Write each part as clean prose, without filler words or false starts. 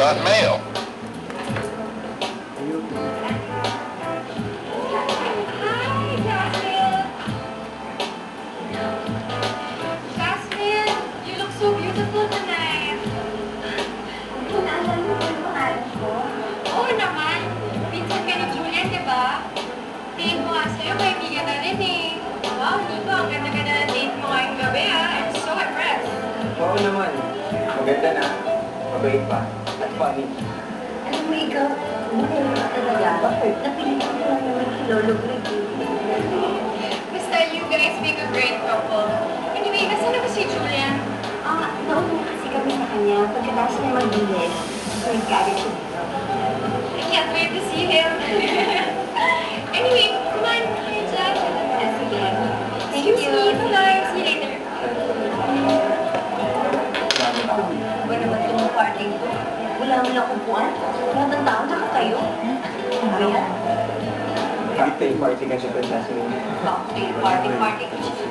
got mail. You look so beautiful tonight. Kung naalala mo ba yung pangalan ko? Oo naman. Pinsan ka ni Julian, di ba? Tingin mo nga sa'yo, kaibigan na rin eh. Wow, Nico, ang ganda-ganda na date mo ngayong gabi ah. I'm so impressed. Oo naman. Maganda na. Mabait pa. At funny. Alam mo ikaw, buhay ka talaga. Napilitan ko lang naman si Lolo Greg. Basta you guys make a great couple. Anyway, nasaan na ba si Julian? Nauna kasi kami sa kanya. Pagkatapos niya mag-bilis, nag-galit siya dito. I can't wait to see him. Anyway, come on, kayo dyan. Sige. Thank Excuse you. me, bye-bye. See you later. Ba naman itong party ko? Wala mo lang kumpuan? Lahat ng tao nakatayo? Ano ba yan? Cocktail party ka sa Pentasin. Cocktail party.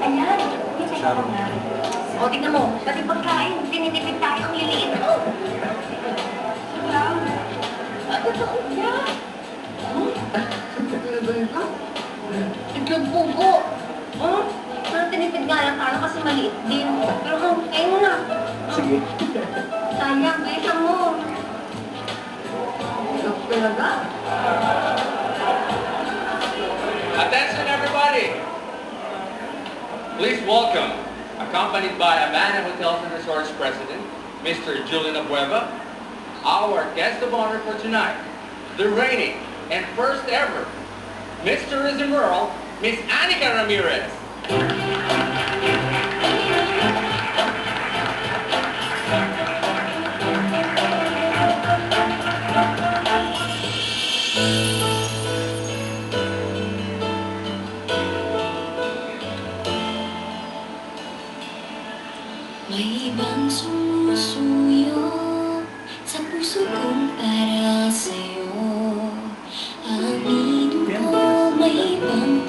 Ayan, hindi tayo ka nga. O, tignan mo, pati pagkain, tinitipid tayo ang liliit. Wow! Totoo yan! Ano ba ito? Itlog pugo! Pero tinipid nga lang tayo kasi maliit din. Pero kain mo na. Sige. Sayang, kaya mo. Sarap talaga. Attention everybody! Please welcome, accompanied by Amana Hotels and Resorts President, Mr. Julian Abueva, our guest of honor for tonight, the reigning and first ever Miss Tourism World, Miss Anika Ramirez. May ibang sumusuyo sa puso kong para sa'yo. Aminin ko may ibang